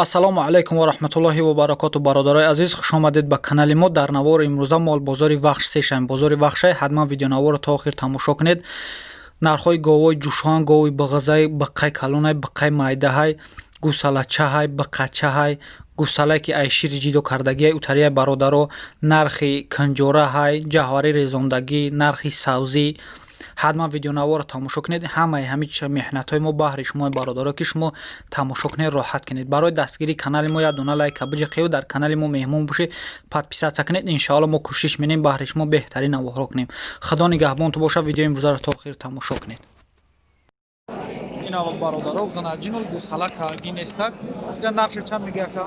ассалому алайкум ва раҳматуллоҳи ва баракоту. бародарои азиз, хуш омадед ба канали мо. Дар навори имрӯза мол бозори вахш сешайм. Бозори вахшай ҳатман видеонаворро то охир тамошо кунед. нархҳои говои ҷӯшон, гови биғизай, биққай калунай, биққай майдаҳай, гусалачаҳай, биққачаҳай, гусалае ки ай шири ҷидо кардагиай утарияй бародаро, нархи канҷораҳай, ҷаҳвари резондагӣ, нархи савзӣ. ҳатман видеонаворро тамошо кунед. ҳамаи меҳнатҳои мо баҳри шумо бародаро ки шумо тамошо кунед, роҳат кунед. барои дастгирии канали мо як дона лайка биҷиқию, дар канали мо меҳмон бошед, подписатсия кунед. иншоалло мо кӯшиш менем баҳри шумо беҳтарин навоҳро кунем. худо нигаҳбонтон боша. видеои имрӯзаро то охир тамошо кунед. ина бародаро ғанаҷину гусала кагӣ нестак. ин нақша чанд мегӯяка?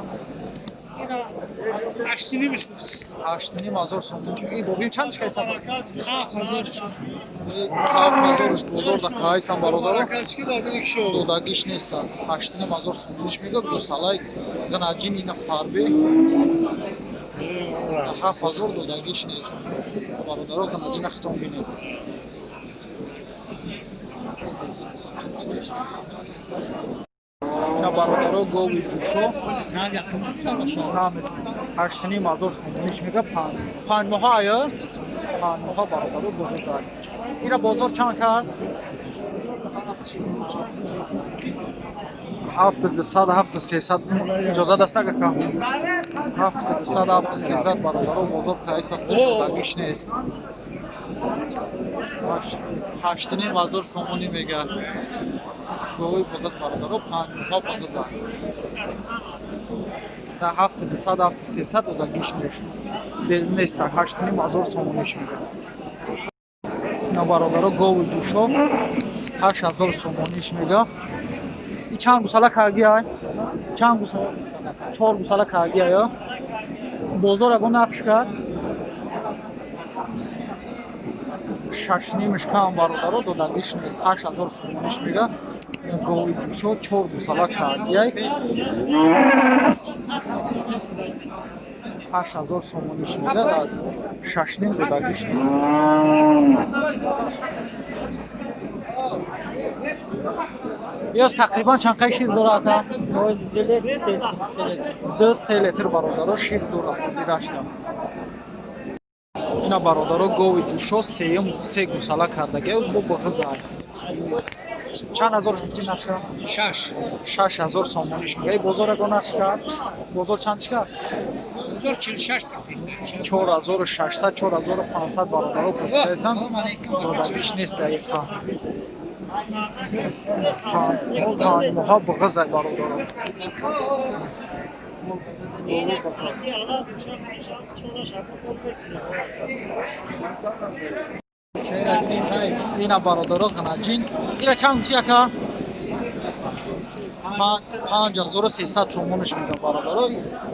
8,5 сом. ин бобин чанд шкайса? 7,000 бозор да кайсан бародаро. додагиш неста. 8,5 сом ниш мега гусалай ғанаҷин ина фарби 7,000 додагиш нест. бародаро ғанаҷина хитон бинед. ина бародаро гови душо 8,5 сом ниш мега 5 моҳа ая 5 моҳа бародаро бозор. ина бозор чанд кард? 7,300 иҷоза даста ка 7,300 бародаро бозор кайс аст. додагиш нест. 8,5 сомони мега гови биғиз бародаро 5 моҳа биғиз аст. 7,300 додагиш нест. 8,5 сомониш мега. ина бародаро гови душо 8,000 сомониш мега. и чанд гусала кагиай? Чанд гусала? 4 гусала кагиай. бозор ягон нақш кард 6,5 кам бародаро додагиш нест. 8,000 сомониш мега. гови душо 4 гусала кагиай 8,000 сомониш мега. 6,5 додагиш нест. ёс тақрибан чанд қай шир дорад? 2 литр бародаро шир дорад. дидашта ина бародаро гови ҷӯшо 3 гусала кардагиай узбо биғизай. чанд ҳазорш гуфтӣ нақша? 6,000 сомониш мега. бозор ягон нақш кард? бозор чандиш кард? 4,600 4,500 бародаро пурсидайсан. додагиш нест дақиқа. 5 моҳа биғизай бародаро. ина бародаро ғанаҷин. ина чанд гуфтӣ яка? 5,300 сомониш мега бародаро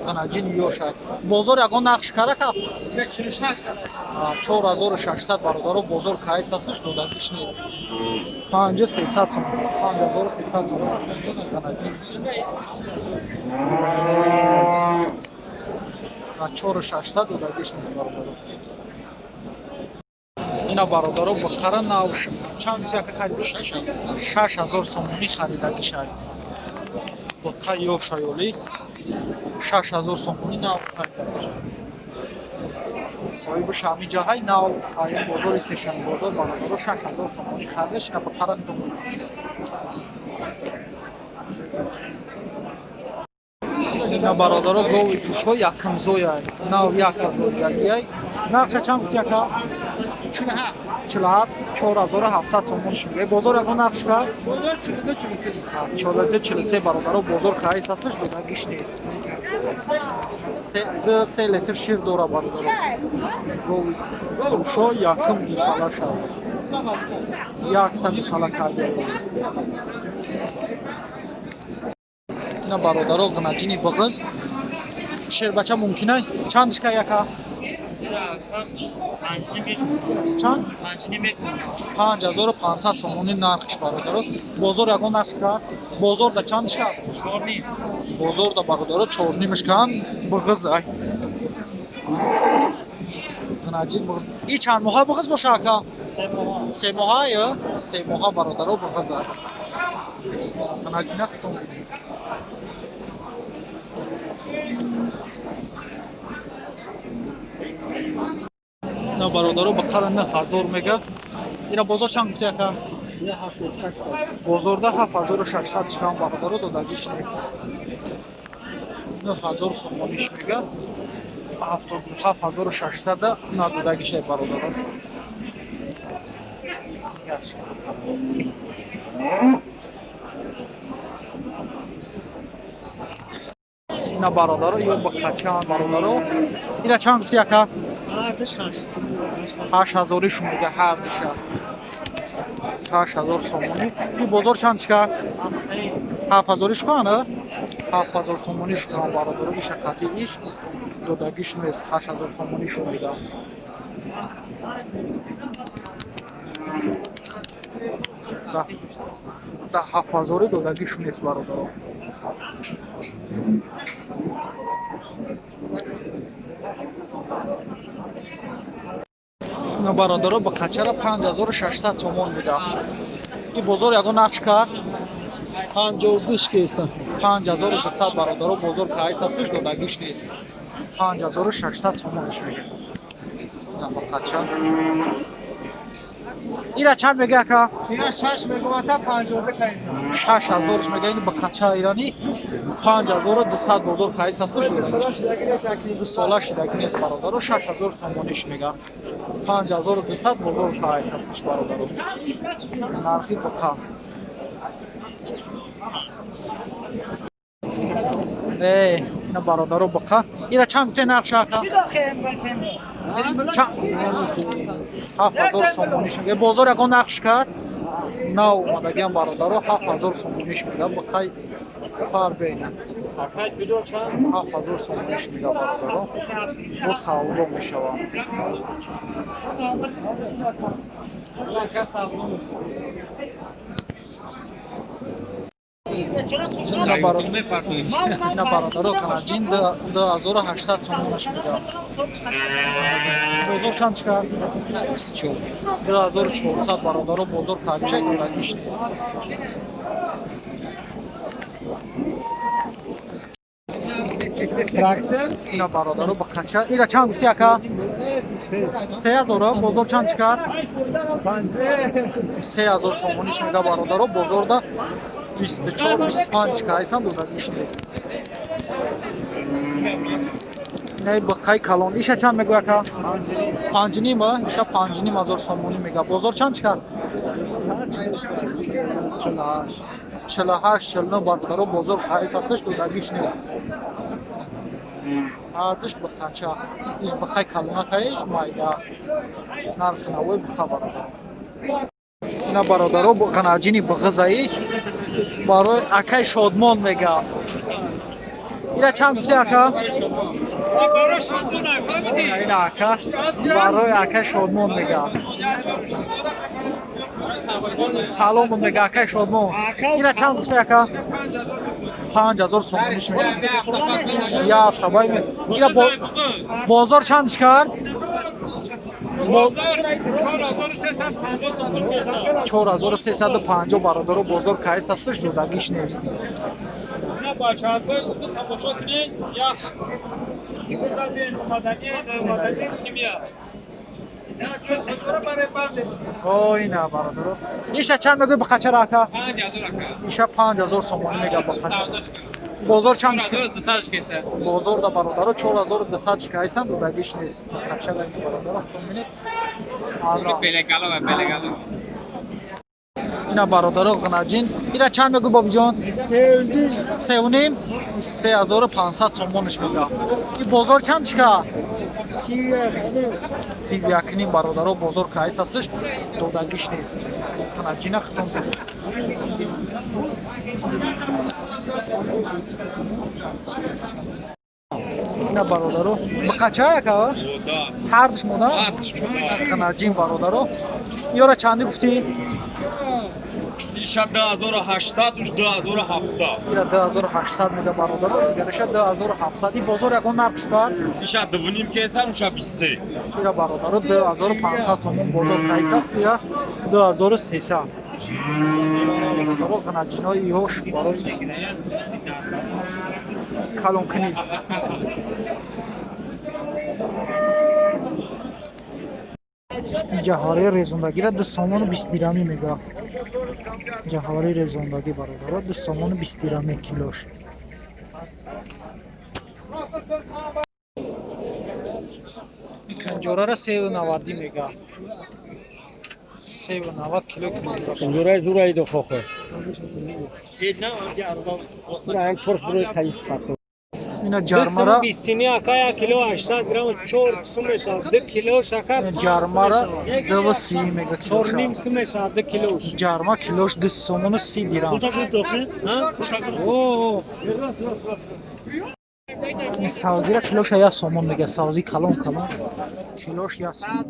ғанаҷини ёшад. бозор ягон нақш кара ка? 4,600 бародаро бозор кайс астш. додагиш нест. 5,300 сом. 5,300 сомониш мега ғанаҷин. 4,600 додагиш нест бародаро. ина бародаро биққара нав чанд яка харид? 6,000 сомонӣ харидагишад. биққа ёшаёлӣ 6,000 сомонӣ нав харидагишад. соҳиби шами ҷаҳай нав ин бозори сешами бозор бародаро 6,000 сомонӣ харидаш. ина биққара хитон ина бародаро гови душо якимзояй нав 1,000 нақша чанд гуфт яка? 47 4,700 сомониш мега. бозор ягон нақш кард? 43 бародаро бозор кайс астш. додагиш нест. 3 литр шир дора бародаро. гови душо яким гусала шад. якта гусала кард. ина бародаро ғанаҷини биғиз шербача мумкинай чандиш ка яка? чанд? 5,500 сомони нархиш бародаро. бозор ягон нақш кард? бозор да чандиш кард? 4,5. бозор да бародаро 4,5 кам биғизай. ғанаҷин биғиз. и чанд моҳа биғиз боша ака? 3 моҳа ё? 3 моҳа бародаро биғизай. ғанаҷина хитон اینا برادرو به قدر 9000 میگه. اینا بازار چند گفتی اکا؟ بازار ده 7600 چکان برادرو دادگیش نیست. 9000 سومونیش میگه. 7600 ندادگیش برادرو. اینا برادرو یا با قچان برادرو. اینا چند گفتی اکا؟ 8000 شون میگه هر دیشه. 8000 سومونی. این بازار چند چکا؟ 7000 شکانه؟ 7000 سومونی شکان برادرو بیشه قطعیش دادگیش نیست. 8000 سومونی شون میگه. ده 7000 دادگیش نیست برادرو. اینا برادرو با قچره 5600 تومان میده. این بازار یگان نقش کرد 52 کیستن 5200 برادرو بازار پرایس هستش دادگیش نیست. 5600 تومانش میگه. اینا با قچر. اینا چند میگه اکا؟ اینا 6 میگه 52 کیستن 6000 میگه. این با قچر ایرانی 5200 بازار پرایس هستش دو ساله شدگی نیست برادرو. 6000 تومانش میگه. 5200 بازار پرایس هستش برادرو. نرخی بقا اینا برادرو بقا. اینا چند گفته نرخ شاکا؟ 7000 سومونیش میگه. بازار یکان نقش کرد نه اومدگی هم برادرو 7000 سومونیش میگه. بخوای فر بینه 7000 سومونیش میگه برادرو. با ساولو میشوه. اینا برادرو قناجین 2800 تومانش میگه. بازار چند چکر؟ 2400 برادرو بازار کچه دادگیش نیست. تراکتور اینا برادرو با قچه. اینا چند گفتی اکا؟ 3000 بازار چند چکر؟ 3000 تومانیش میگه برادرو بازار ده 24 25 کایسان دادگیش نیست. نه بقای کلان ایشه چند میگه اکا؟ 5 نیمه ایشه 5 نیم هزار سومونی میگه. بازار چند چکر؟ 48 49 برادرو بازار پرایس هستش دادگیش نیست. آتش بخچه ایش بخای کلونه کایش مایده نرخ نوی بخا برادرو. اینا برادرو با قناجینی بغزایی برای اکای شادمان میگه. اینا چند گفتی اکا؟ اینا اکا برای اکای شادمان میگه. سلام میگه اکای شادمان. اینا چند گفتی اکا؟ 5000 سومونیش میگه. یا هفته بای میگه. اینا بازار چندش کرد؟ 4350 برادرو بازار کایس هستش دادگیش نیست. نه بچه ها باید تماشا کنید یا بودن اومدنی کنیم اینا برادرو ایشه چند میگه بخچه راکا؟ 5000 ایشه 5000 سومونی میگه بخچه. بازار چند شکر؟ بازار دا برادرو 4200 شکایسن دادگیش نیست. بخچه دا این برادرو خونمینید اینا برادرو غناجین. اینا چند میگه بابی جان؟ 3500 تومانش میگه. این بازار چند شکر؟ 31 نیم برادرو بازار کایس هستش دادگیش نیست. غناجین ختم کنید. اینا برادرو بخچه اکا؟ هر دش مودا؟ غناجین برادرو. یورا چندی گفتی؟ ایشا 2800 اوش 2700 اینا 2800 میده برادرو. دیگرش 2700. این بازار یکان نرخ شکر؟ ایشا دوونیم کیسن اوشا 23 اینا برادرو 2500 تومان بازار کایس هست. یا 2300 برادرو غناجینای ایهوش برای کلون کنید. ҷаҳвараи резондагиро 2 сомону 20 дирҳамӣ мегӯяд. ҷаҳвараи резондагӣ бародаро 2 сомону 20 дирҳаме килош. Канҷорара 390 мегӯяд. 390 кило канҷора. Зурай зурай до хохо. Зурай торш бро таис пато. Ина ҷармара 20 ака 1 кило 800 грамм 4 сум мешавад. 2 кило шакар. ҷармара 230 мега килош. 4 сум мешавад 2 кило. ҷарма килош 2 сомону 30 дирҳам. О. این سبزی را کیلوش 1 سومون میگه. سبزی کلان کلان کیلوش 1 سومون.